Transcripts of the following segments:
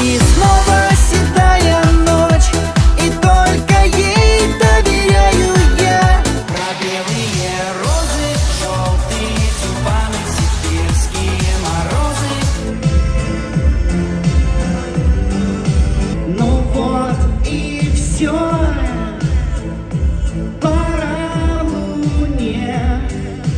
И снова седая ночь, и только ей доверяю я. Про белые розы, желтые тюльпаны, сибирские морозы. Ну вот и все.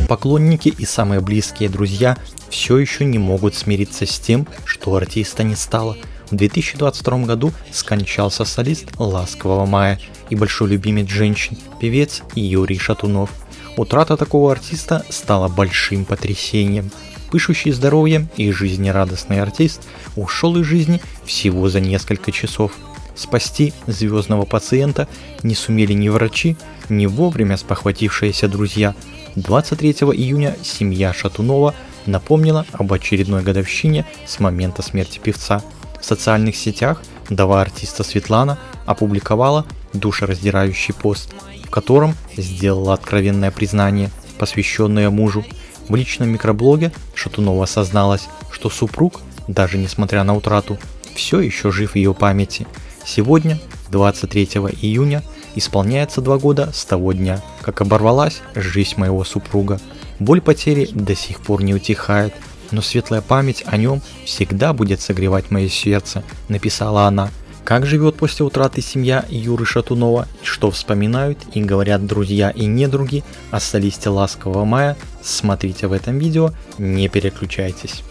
Поклонники и самые близкие друзья все еще не могут смириться с тем, что артиста не стало. В 2022 году скончался солист «Ласкового мая» и большой любимец женщин, певец Юрий Шатунов. Утрата такого артиста стала большим потрясением. Пышущий здоровьем и жизнерадостный артист ушел из жизни всего за несколько часов. Спасти звездного пациента не сумели ни врачи, ни вовремя спохватившиеся друзья. 23 июня семья Шатунова напомнила об очередной годовщине с момента смерти певца. В социальных сетях вдова артиста Светлана опубликовала душераздирающий пост, в котором сделала откровенное признание, посвященное мужу. В личном микроблоге Шатунова созналась, что супруг, даже несмотря на утрату, все еще жив в ее памяти. Сегодня, 23 июня, исполняется 2 года с того дня, как оборвалась жизнь моего супруга. Боль потери до сих пор не утихает, но светлая память о нем всегда будет согревать мое сердце, написала она. Как живет после утраты семья Юры Шатунова, и что вспоминают и говорят друзья и недруги о солисте «Ласкового мая», смотрите в этом видео, не переключайтесь.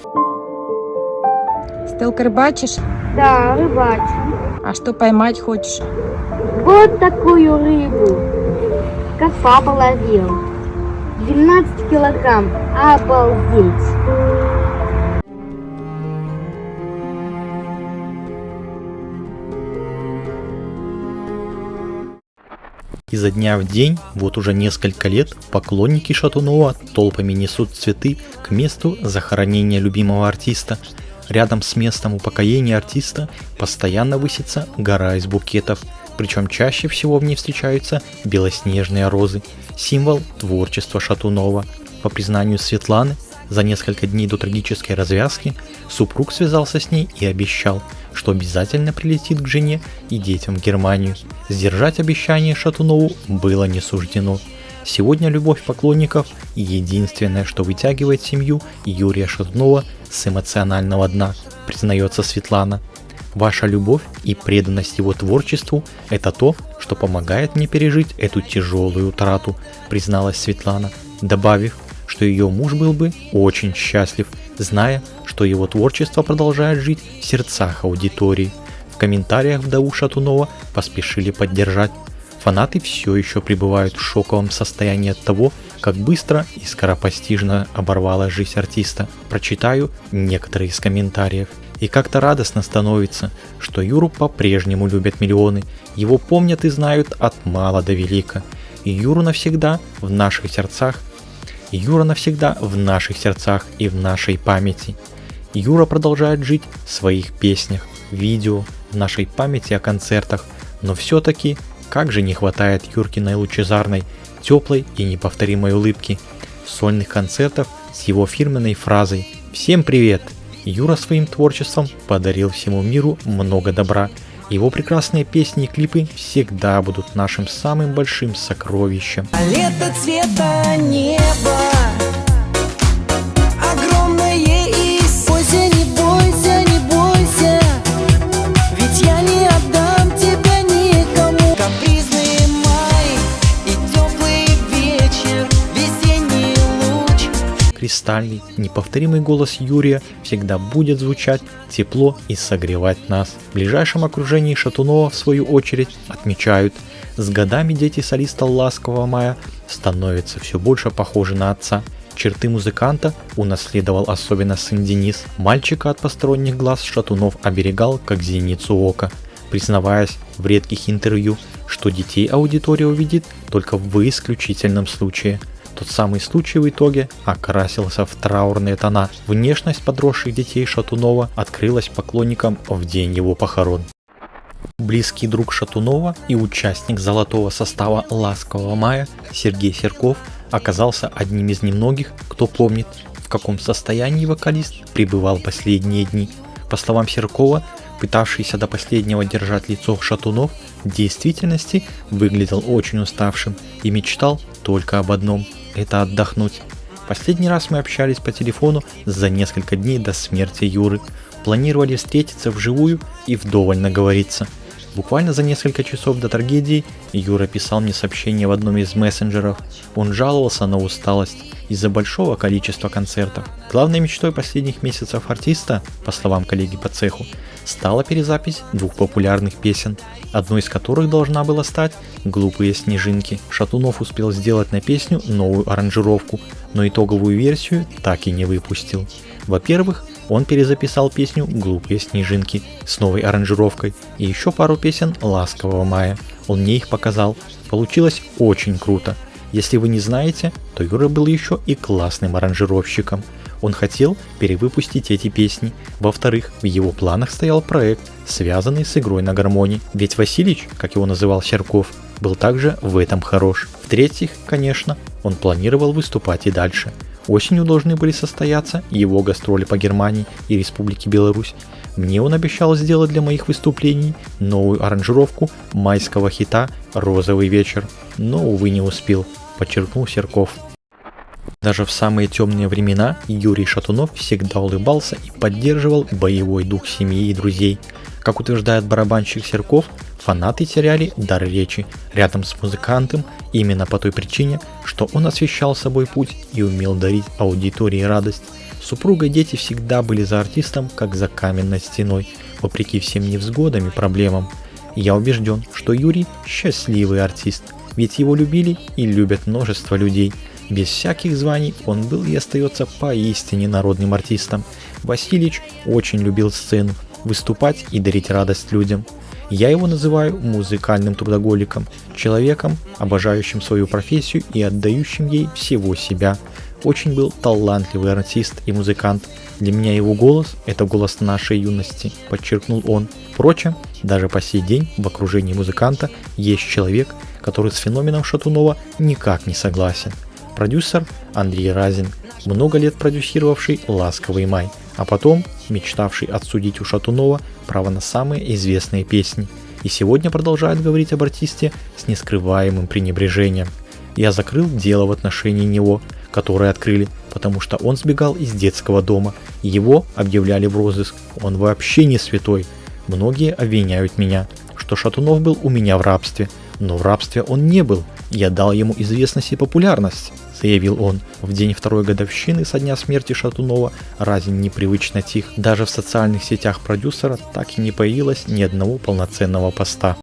Стелка, рыбачишь? Да, рыбачу. А что поймать хочешь? Вот такую рыбу. Как папа ловил. 12 килограмм. Обалдеть. Изо дня в день, вот уже несколько лет, поклонники Шатунова толпами несут цветы к месту захоронения любимого артиста. Рядом с местом упокоения артиста постоянно высится гора из букетов, причем чаще всего в ней встречаются белоснежные розы, символ творчества Шатунова. По признанию Светланы, за несколько дней до трагической развязки супруг связался с ней и обещал, что обязательно прилетит к жене и детям в Германию. Сдержать обещание Шатунову было не суждено. Сегодня любовь поклонников – единственное, что вытягивает семью Юрия Шатунова с эмоционального дна, признается Светлана. Ваша любовь и преданность его творчеству – это то, что помогает мне пережить эту тяжелую утрату, призналась Светлана, добавив, что ее муж был бы очень счастлив, зная, что его творчество продолжает жить в сердцах аудитории. В комментариях вдову Шатунова поспешили поддержать. Фанаты все еще пребывают в шоковом состоянии от того, как быстро и скоропостижно оборвалась жизнь артиста. Прочитаю некоторые из комментариев. И как-то радостно становится, что Юру по-прежнему любят миллионы, его помнят и знают от мала до велика. И Юра навсегда в наших сердцах. Юра навсегда в наших сердцах и в нашей памяти. Юра продолжает жить в своих песнях, видео, в нашей памяти о концертах, но все-таки как же не хватает Юркиной лучезарной, теплой и неповторимой улыбки, сольных концертов с его фирменной фразой «Всем привет!». Юра своим творчеством подарил всему миру много добра. Его прекрасные песни и клипы всегда будут нашим самым большим сокровищем. А лето цвета неба, огромное и бойся, не бойся, не бойся, ведь я не отдам тебя никому. Капризный май и теплый вечер, весенний луч. Кристальный, неповторимый голос Юрия всегда будет звучать тепло и согревать нас. В ближайшем окружении Шатунова, в свою очередь, отмечают, с годами дети солиста «Ласкового мая» становятся все больше похожи на отца. Черты музыканта унаследовал особенно сын Денис. Мальчика от посторонних глаз Шатунов оберегал как зеницу ока, признаваясь в редких интервью, что детей аудитория увидит только в исключительном случае. Тот самый случай в итоге окрасился в траурные тона. Внешность подросших детей Шатунова открылась поклонникам в день его похорон. Близкий друг Шатунова и участник золотого состава «Ласкового мая» Сергей Серков оказался одним из немногих, кто помнит, в каком состоянии вокалист пребывал последние дни. По словам Серкова, пытавшийся до последнего держать лицо Шатунов, в действительности выглядел очень уставшим и мечтал только об одном – это отдохнуть. Последний раз мы общались по телефону за несколько дней до смерти Юры. Планировали встретиться вживую и вдоволь наговориться. Буквально за несколько часов до трагедии Юра писал мне сообщение в одном из мессенджеров. Он жаловался на усталость из-за большого количества концертов. Главной мечтой последних месяцев артиста, по словам коллеги по цеху, стала перезапись 2 популярных песен, одной из которых должна была стать «Глупые снежинки». Шатунов успел сделать на песню новую аранжировку, но итоговую версию так и не выпустил. Во-первых, он перезаписал песню «Глупые снежинки» с новой аранжировкой и еще пару песен «Ласкового мая». Он мне их показал. Получилось очень круто. Если вы не знаете, то Юра был еще и классным аранжировщиком. Он хотел перевыпустить эти песни. Во-вторых, в его планах стоял проект, связанный с игрой на гармонии. Ведь Василич, как его называл Серков, был также в этом хорош. В-третьих, конечно, он планировал выступать и дальше. Осенью должны были состояться его гастроли по Германии и Республике Беларусь. Мне он обещал сделать для моих выступлений новую аранжировку майского хита «Розовый вечер», но, увы, не успел, подчеркнул Серков. Даже в самые темные времена Юрий Шатунов всегда улыбался и поддерживал боевой дух семьи и друзей. Как утверждает барабанщик Серков, фанаты теряли дар речи рядом с музыкантом именно по той причине, что он освещал собой путь и умел дарить аудитории радость. Супруга и дети всегда были за артистом, как за каменной стеной, вопреки всем невзгодам и проблемам. Я убежден, что Юрий счастливый артист, ведь его любили и любят множество людей. Без всяких званий он был и остается поистине народным артистом. Василич очень любил сцену, выступать и дарить радость людям. Я его называю музыкальным трудоголиком, человеком, обожающим свою профессию и отдающим ей всего себя. Очень был талантливый артист и музыкант. Для меня его голос – это голос нашей юности, подчеркнул он. Впрочем, даже по сей день в окружении музыканта есть человек, который с феноменом Шатунова никак не согласен. Продюсер Андрей Разин, много лет продюсировавший «Ласковый май», а потом мечтавший отсудить у Шатунова право на самые известные песни. И сегодня продолжает говорить об артисте с нескрываемым пренебрежением. Я закрыл дело в отношении него, которое открыли, потому что он сбегал из детского дома. Его объявляли в розыск. Он вообще не святой. Многие обвиняют меня, что Шатунов был у меня в рабстве. Но в рабстве он не был. Я дал ему известность и популярность, заявил он. В день второй годовщины со дня смерти Шатунова Разин непривычно тих. Даже в социальных сетях продюсера так и не появилось ни одного полноценного поста.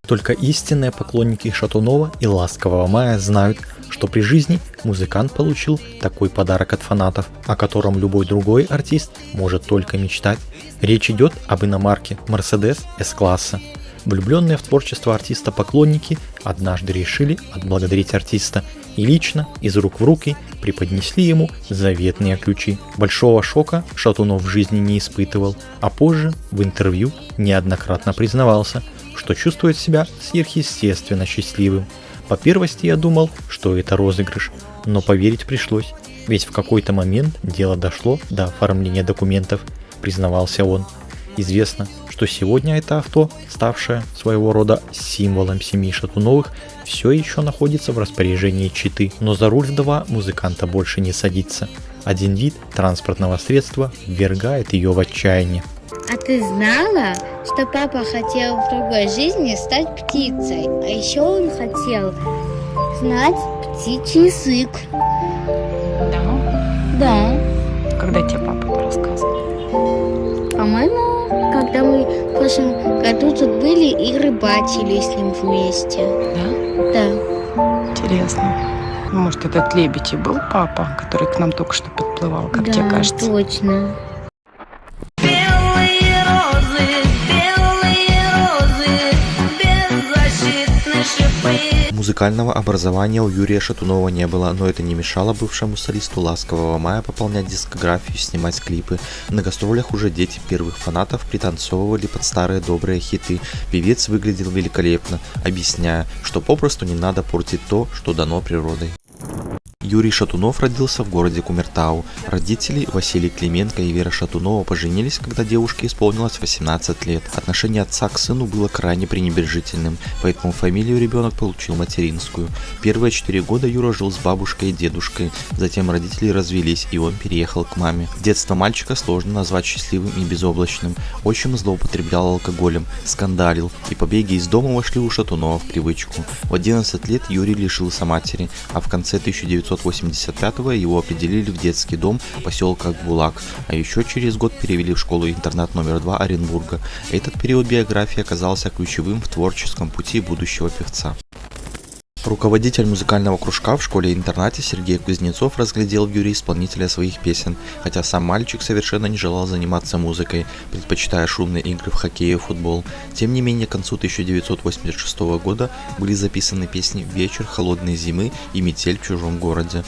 Только истинные поклонники Шатунова и «Ласкового мая» знают, что при жизни музыкант получил такой подарок от фанатов, о котором любой другой артист может только мечтать. Речь идет об иномарке Mercedes S-класса. Влюбленные в творчество артиста поклонники однажды решили отблагодарить артиста и лично из рук в руки преподнесли ему заветные ключи. Большого шока Шатунов в жизни не испытывал, а позже в интервью неоднократно признавался, что чувствует себя сверхъестественно счастливым. По первости я думал, что это розыгрыш, но поверить пришлось, ведь в какой-то момент дело дошло до оформления документов, признавался он. Известно, что сегодня это авто, ставшее своего рода символом семьи Шатуновых, все еще находится в распоряжении читы, но за руль вдова музыканта больше не садится. Один вид транспортного средства ввергает ее в отчаяние. А ты знала, что папа хотел в другой жизни стать птицей? А еще он хотел знать птичий язык. Да? Да. Когда тебе папа это рассказывал? По-моему, когда мы в прошлом году тут были и рыбачили с ним вместе. Да? Да. Интересно. Может, этот лебедь и был папа, который к нам только что подплывал, как да, тебе кажется? Точно. Музыкального образования у Юрия Шатунова не было, но это не мешало бывшему солисту «Ласкового мая» пополнять дискографию, снимать клипы. На гастролях уже дети первых фанатов пританцовывали под старые добрые хиты. Певец выглядел великолепно, объясняя, что попросту не надо портить то, что дано природой. Юрий Шатунов родился в городе Кумертау. Родители Василий Клименко и Вера Шатунова поженились, когда девушке исполнилось 18 лет. Отношение отца к сыну было крайне пренебрежительным, поэтому фамилию ребенок получил материнскую. Первые 4 года Юра жил с бабушкой и дедушкой, затем родители развелись, и он переехал к маме. Детство мальчика сложно назвать счастливым и безоблачным. Отчим злоупотреблял алкоголем, скандалил, и побеги из дома вошли у Шатунова в привычку. В 11 лет Юрий лишился матери, а в конце 1985-го его определили в детский дом поселка Акбулак, а еще через год перевели в школу-интернат номер 2 Оренбурга. Этот период биографии оказался ключевым в творческом пути будущего певца. Руководитель музыкального кружка в школе-интернате Сергей Кузнецов разглядел в Юрии исполнителя своих песен, хотя сам мальчик совершенно не желал заниматься музыкой, предпочитая шумные игры в хоккей и футбол. Тем не менее, к концу 1986 года были записаны песни «Вечер холодной зимы» и «Метель в чужом городе».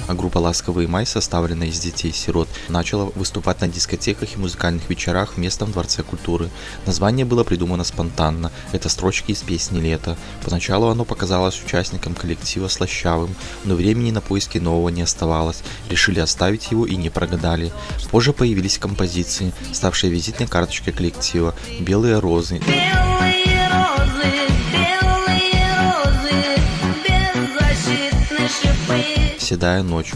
А группа «Ласковый май», составленная из детей-сирот, начала выступать на дискотеках и музыкальных вечерах в местном дворце культуры. Название было придумано спонтанно. Это строчки из песни «Лето». Поначалу оно показалось участникам коллектива слащавым, но времени на поиски нового не оставалось. Решили оставить его и не прогадали. Позже появились композиции, ставшие визитной карточкой коллектива «Белые розы». «Седая ночь».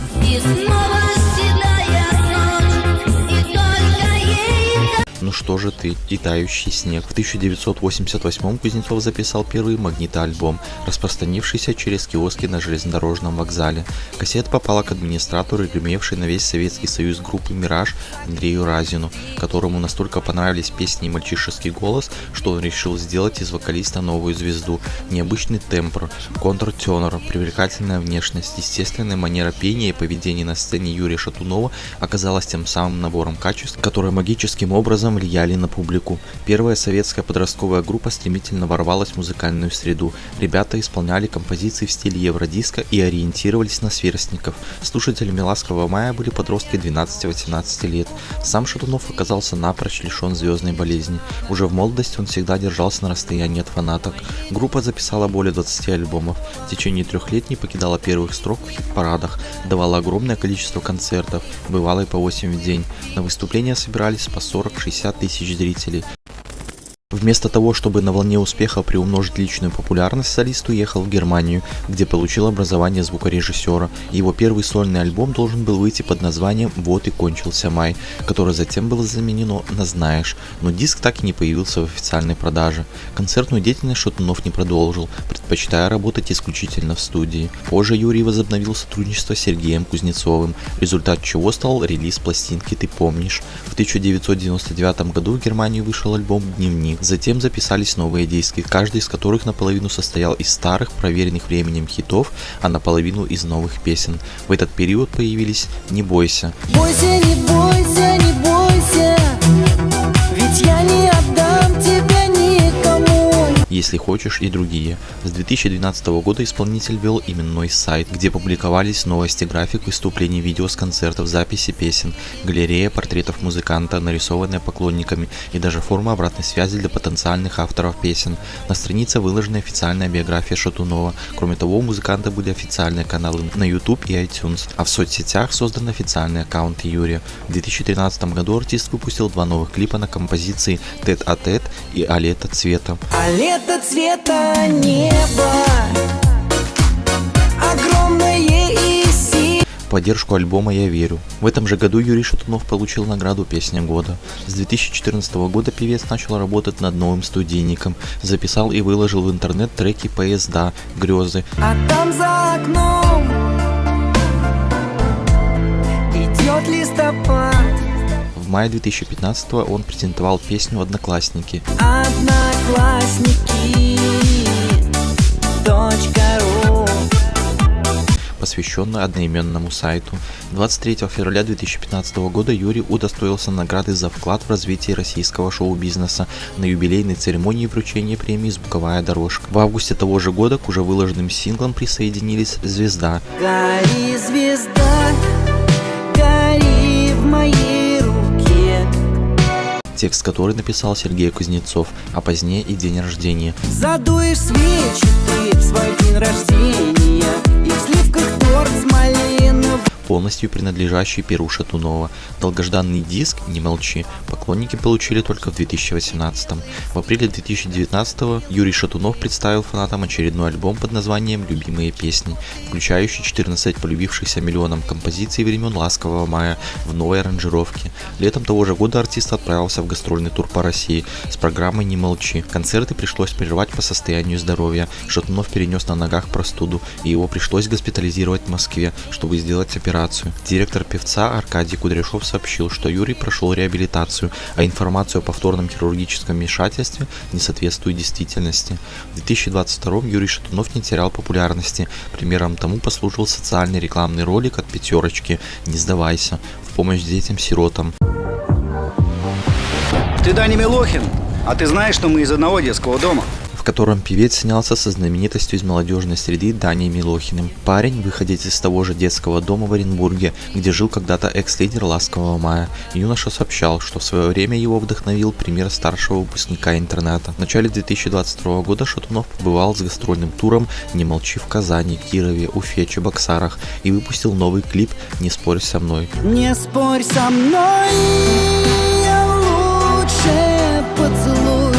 «Ну что же ты» и «Тающий снег». В 1988 Кузнецов записал первый магнитоальбом, распространившийся через киоски на железнодорожном вокзале. Кассета попала к администратору, гремевшей на весь Советский Союз группы «Мираж» Андрею Разину, которому настолько понравились песни и мальчишеский голос, что он решил сделать из вокалиста новую звезду. Необычный тембр, контртенор, привлекательная внешность, естественная манера пения и поведение на сцене Юрия Шатунова оказалась тем самым набором качеств, которые магическим образом влияли на публику. Первая советская подростковая группа стремительно ворвалась в музыкальную среду. Ребята исполняли композиции в стиле евродиско и ориентировались на сверстников. Слушателями «Ласкового мая» были подростки 12-18 лет. Сам Шатунов оказался напрочь лишен звездной болезни. Уже в молодости он всегда держался на расстоянии от фанаток. Группа записала более 20 альбомов. В течение 3 лет не покидала первых строк в хит-парадах, давала огромное количество концертов, бывало и по 8 в день. На выступления собирались по 40-60 тысяч зрителей. Вместо того, чтобы на волне успеха приумножить личную популярность, солист уехал в Германию, где получил образование звукорежиссера. Его первый сольный альбом должен был выйти под названием «Вот и кончился май», который затем было заменено на «Знаешь», но диск так и не появился в официальной продаже. Концертную деятельность Шатунов не продолжил, предпочитая работать исключительно в студии. Позже Юрий возобновил сотрудничество с Сергеем Кузнецовым, в результате чего стал релиз пластинки «Ты помнишь». В 1999 году в Германии вышел альбом «Дневник». Затем записались новые диски, каждый из которых наполовину состоял из старых, проверенных временем хитов, а наполовину из новых песен. В этот период появились «Не бойся». Бойся, не бойся, не бойся, ведь я не отдам тебя никому. «Если хочешь» и другие. С 2012 года исполнитель вел именной сайт, где публиковались новости, график выступлений, видео с концертов, записи песен, галерея портретов музыканта, нарисованная поклонниками, и даже форма обратной связи для потенциальных авторов песен. На странице выложена официальная биография Шатунова. Кроме того, у музыканта были официальные каналы на YouTube и iTunes, а в соцсетях создан официальный аккаунт Юрия. В 2013 году артист выпустил 2 новых клипа на композиции «Тет-а-тет» и «А лето цвета». А лето цвета неба огромное и синее. В поддержку альбома «Я верю». В этом же году Юрий Шатунов получил награду «Песня года». С 2014 года певец начал работать над новым студийником, записал и выложил в интернет треки «Поезда», «Грезы». А там за окном идет листопад. В мае 2015 он презентовал песню «Одноклассники». Одноклассники.ру, посвященную одноименному сайту. 23 февраля 2015 года Юрий удостоился награды за вклад в развитие российского шоу-бизнеса на юбилейной церемонии вручения премии «Звуковая дорожка». В августе того же года к уже выложенным синглам присоединились «Звезда». Гори, звезда, гори в моей руке. текст которой написал Сергей Кузнецов, а позднее и день рождения. Задуешь свечи ты в свой день рождения, и в сливках торт с малиновым. Полностью принадлежащий Перу Шатунова. Долгожданный диск «Не молчи» поклонники получили только в 2018. В апреле 2019 Юрий Шатунов представил фанатам очередной альбом под названием «Любимые песни», включающий 14 полюбившихся миллионам композиций времен «Ласкового мая» в новой аранжировке. Летом того же года артист отправился в гастрольный тур по России с программой «Не молчи». Концерты пришлось прервать по состоянию здоровья. Шатунов перенес на ногах простуду, и его пришлось госпитализировать в Москве, чтобы сделать операцию. Директор певца Аркадий Кудряшов сообщил, что Юрий прошел реабилитацию, а информацию о повторном хирургическом вмешательстве не соответствует действительности. В 2022 Юрий Шатунов не терял популярности. Примером тому послужил социальный рекламный ролик от «Пятерочки» «Не сдавайся» в помощь детям-сиротам. Ты Даня Милохин, а ты знаешь, что мы из одного детского дома? В котором певец снялся со знаменитостью из молодежной среды Даней Милохиным. Парень, выходец из того же детского дома в Оренбурге, где жил когда-то экс-лидер «Ласкового мая». Юноша сообщал, что в свое время его вдохновил пример старшего выпускника интернета. В начале 2022 года Шатунов побывал с гастрольным туром «Не молчи» в Казани, Кирове, Уфе, Чебоксарах и выпустил новый клип «Не спорь со мной». Не спорь со мной, я лучше поцелуй.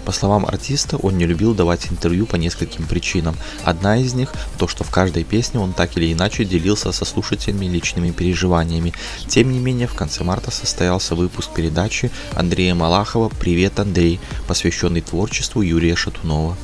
По словам артиста, он не любил давать интервью по нескольким причинам. Одна из них – то, что в каждой песне он так или иначе делился со слушателями личными переживаниями. Тем не менее, в конце марта состоялся выпуск передачи Андрея Малахова «Привет, Андрей», посвященный творчеству Юрия Шатунова.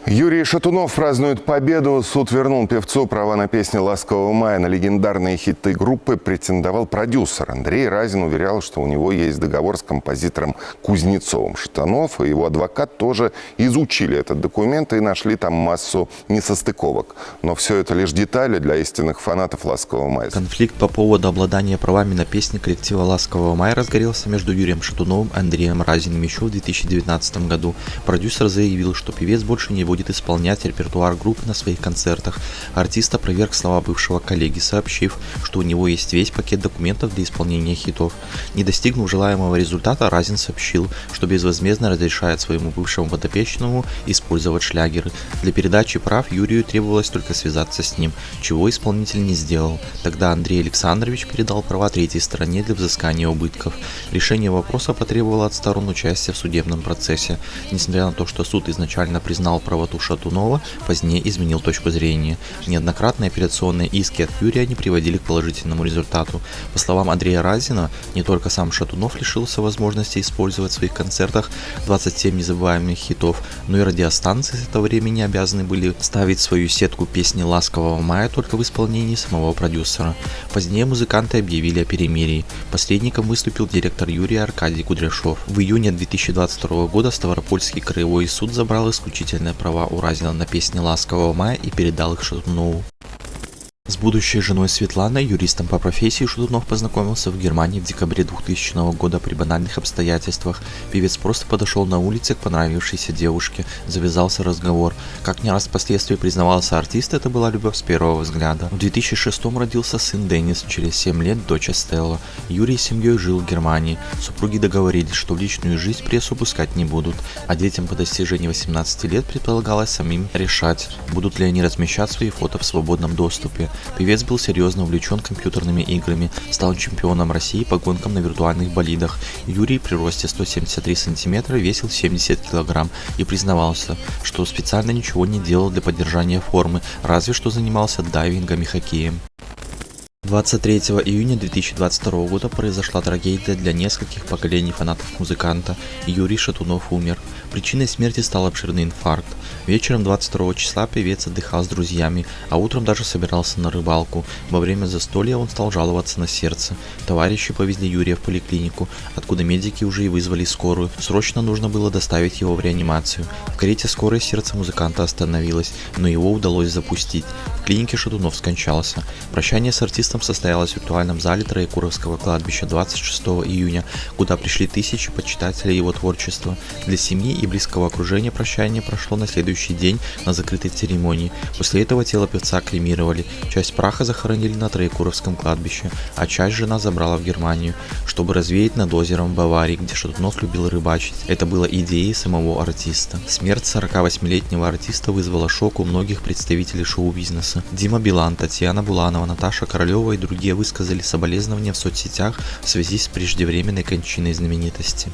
Юрий Шатунов празднует победу. Суд вернул певцу права на песни «Ласкового мая». На легендарные хиты группы претендовал продюсер. Андрей Разин уверял, что у него есть договор с композитором Кузнецовым. Шатунов и его адвокат тоже изучили этот документ и нашли там массу несостыковок. Но все это лишь детали для истинных фанатов «Ласкового мая». Конфликт по поводу обладания правами на песни коллектива «Ласкового мая» разгорелся между Юрием Шатуновым и Андреем Разиным еще в 2019 году. Продюсер заявил, что певец больше не будет исполнять репертуар группы на своих концертах. Артист опроверг слова бывшего коллеги, сообщив, что у него есть весь пакет документов для исполнения хитов. Не достигнув желаемого результата, Разин сообщил, что безвозмездно разрешает своему бывшему подопечному использовать шлягеры. Для передачи прав Юрию требовалось только связаться с ним, чего исполнитель не сделал. Тогда Андрей Александрович передал права третьей стороне для взыскания убытков. Решение вопроса потребовало от сторон участия в судебном процессе. Несмотря на то, что суд изначально признал правоту Шатунова, позднее изменил точку зрения. Неоднократные апелляционные иски от Юрия не приводили к положительному результату. По словам Андрея Разина, не только сам Шатунов лишился возможности использовать в своих концертах 27 незабываемых хитов, но и радиостанции с этого времени обязаны были ставить свою сетку песни «Ласкового мая» только в исполнении самого продюсера. Позднее музыканты объявили о перемирии. Посредником выступил директор Юрия Аркадий Кудряшов. В июне 2022 года Ставропольский краевой суд забрал исключительное право у Разина на песни «Ласкового мая» и передал их Шатунову. С будущей женой Светланой, юристом по профессии, Шатунов познакомился в Германии в декабре 2000 года при банальных обстоятельствах. Певец просто подошел на улице к понравившейся девушке, завязался разговор. Как не раз впоследствии признавался артист, это была любовь с первого взгляда. В 2006 родился сын Денис, через 7 лет дочь Стелла. Юрий с семьей жил в Германии. Супруги договорились, что в личную жизнь прессу пускать не будут, а детям по достижении 18 лет предполагалось самим решать, будут ли они размещать свои фото в свободном доступе. Певец был серьезно увлечен компьютерными играми, стал чемпионом России по гонкам на виртуальных болидах. Юрий при росте 173 см весил 70 кг и признавался, что специально ничего не делал для поддержания формы, разве что занимался дайвингом и хоккеем. 23 июня 2022 года произошла трагедия для нескольких поколений фанатов музыканта. Юрий Шатунов умер. Причиной смерти стал обширный инфаркт. Вечером 22 числа певец отдыхал с друзьями, а утром даже собирался на рыбалку. Во время застолья он стал жаловаться на сердце. Товарищи повезли Юрия в поликлинику, откуда медики уже и вызвали скорую. Срочно нужно было доставить его в реанимацию. В карете скорой сердце музыканта остановилось, но его удалось запустить. В клинике Шатунов скончался. Прощание с артистом состоялось в виртуальном зале Троекуровского кладбища 26 июня, куда пришли тысячи почитателей его творчества. Для семьи и и близкого окружения прощание прошло на следующий день на закрытой церемонии. После этого тело певца кремировали. Часть праха захоронили на Троекуровском кладбище, а часть жена забрала в Германию, чтобы развеять над озером в Баварии, где Шатунов любил рыбачить. Это было идеей самого артиста. Смерть 48-летнего артиста вызвала шок у многих представителей шоу-бизнеса. Дима Билан, Татьяна Буланова, Наташа Королева и другие высказали соболезнования в соцсетях в связи с преждевременной кончиной знаменитости.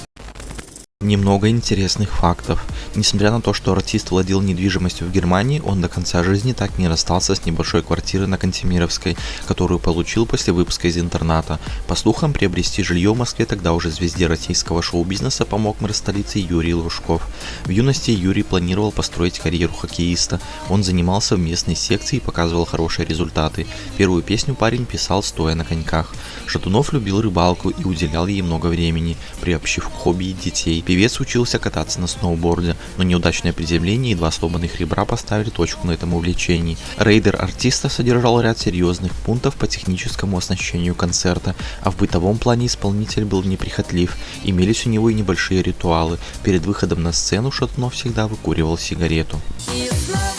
Немного интересных фактов. Несмотря на то, что артист владел недвижимостью в Германии, он до конца жизни так и не расстался с небольшой квартирой на Кантемировской, которую получил после выпуска из интерната. По слухам, приобрести жилье в Москве тогда уже звезде российского шоу-бизнеса помог мэр столицы Юрий Лужков. В юности Юрий планировал построить карьеру хоккеиста. Он занимался в местной секции и показывал хорошие результаты. Первую песню парень писал стоя на коньках. Шатунов любил рыбалку и уделял ей много времени, приобщив к хобби и детей. Певец учился кататься на сноуборде, но неудачное приземление и 2 сломанных ребра поставили точку на этом увлечении. Рейдер артиста содержал ряд серьезных пунктов по техническому оснащению концерта, а в бытовом плане исполнитель был неприхотлив. Имелись у него и небольшие ритуалы. Перед выходом на сцену Шатунов всегда выкуривал сигарету. И знаю,